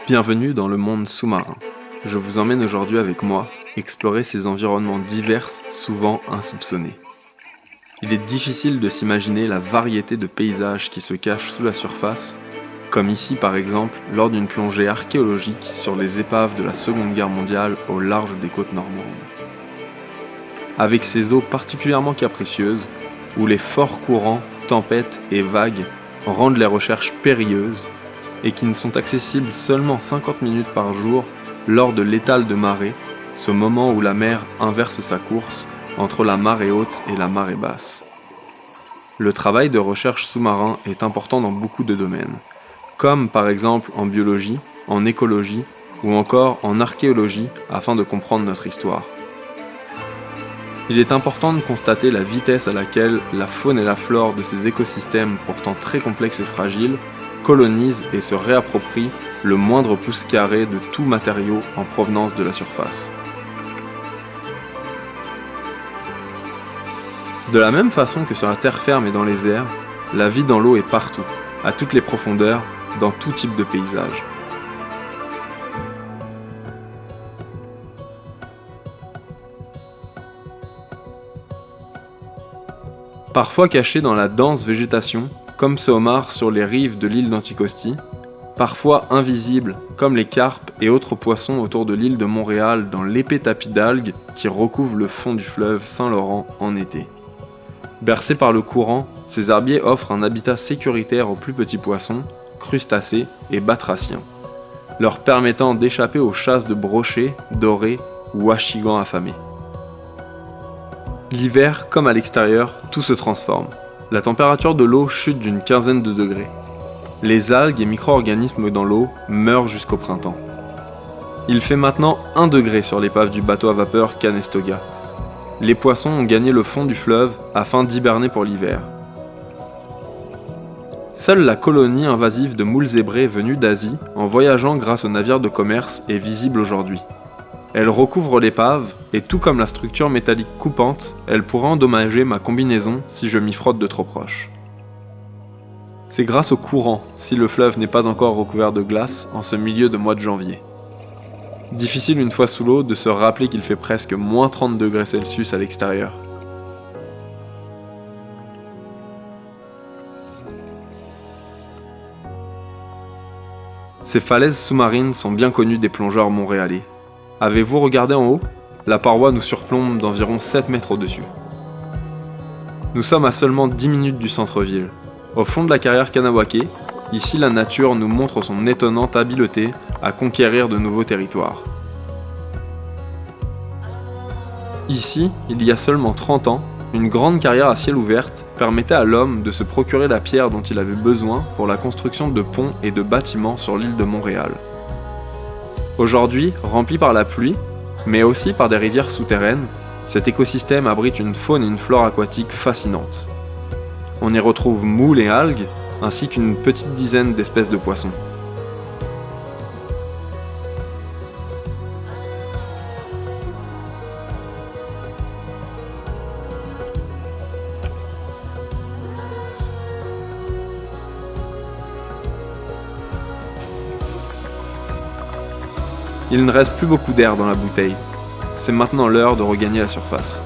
Bienvenue dans le monde sous-marin. Je vous emmène aujourd'hui avec moi explorer ces environnements divers, souvent insoupçonnés. Il est difficile de s'imaginer la variété de paysages qui se cachent sous la surface, comme ici par exemple lors d'une plongée archéologique sur les épaves de la Seconde Guerre mondiale au large des côtes normandes. Avec ces eaux particulièrement capricieuses, où les forts courants, tempêtes et vagues rendent les recherches périlleuses, et qui ne sont accessibles seulement 50 minutes par jour lors de l'étale de marée, ce moment où la mer inverse sa course entre la marée haute et la marée basse. Le travail de recherche sous-marin est important dans beaucoup de domaines, comme par exemple en biologie, en écologie ou encore en archéologie afin de comprendre notre histoire. Il est important de constater la vitesse à laquelle la faune et la flore de ces écosystèmes pourtant très complexes et fragiles colonisent et se réapproprient le moindre pouce carré de tout matériau en provenance de la surface. De la même façon que sur la terre ferme et dans les airs, la vie dans l'eau est partout, à toutes les profondeurs, dans tout type de paysage. Parfois caché dans la dense végétation, comme ce homard sur les rives de l'île d'Anticosti, parfois invisible, comme les carpes et autres poissons autour de l'île de Montréal dans l'épais tapis d'algues qui recouvre le fond du fleuve Saint-Laurent en été. Bercés par le courant, ces herbiers offrent un habitat sécuritaire aux plus petits poissons, crustacés et batraciens, leur permettant d'échapper aux chasses de brochets, dorés ou achigans affamés. L'hiver, comme à l'extérieur, tout se transforme. La température de l'eau chute d'une quinzaine de degrés. Les algues et micro-organismes dans l'eau meurent jusqu'au printemps. Il fait maintenant 1 degré sur l'épave du bateau à vapeur Canestoga. Les poissons ont gagné le fond du fleuve afin d'hiberner pour l'hiver. Seule la colonie invasive de moules zébrés venus d'Asie, en voyageant grâce aux navires de commerce, est visible aujourd'hui. Elle recouvre l'épave, et tout comme la structure métallique coupante, elle pourrait endommager ma combinaison si je m'y frotte de trop proche. C'est grâce au courant si le fleuve n'est pas encore recouvert de glace en ce milieu de mois de janvier. Difficile une fois sous l'eau de se rappeler qu'il fait presque moins 30 degrés Celsius à l'extérieur. Ces falaises sous-marines sont bien connues des plongeurs montréalais. Avez-vous regardé en haut ? La paroi nous surplombe d'environ 7 mètres au-dessus. Nous sommes à seulement 10 minutes du centre-ville. Au fond de la carrière Kanawake, ici la nature nous montre son étonnante habileté à conquérir de nouveaux territoires. Ici, il y a seulement 30 ans, une grande carrière à ciel ouvert permettait à l'homme de se procurer la pierre dont il avait besoin pour la construction de ponts et de bâtiments sur l'île de Montréal. Aujourd'hui, rempli par la pluie, mais aussi par des rivières souterraines, cet écosystème abrite une faune et une flore aquatique fascinantes. On y retrouve moules et algues, ainsi qu'une petite dizaine d'espèces de poissons. Il ne reste plus beaucoup d'air dans la bouteille. C'est maintenant l'heure de regagner la surface.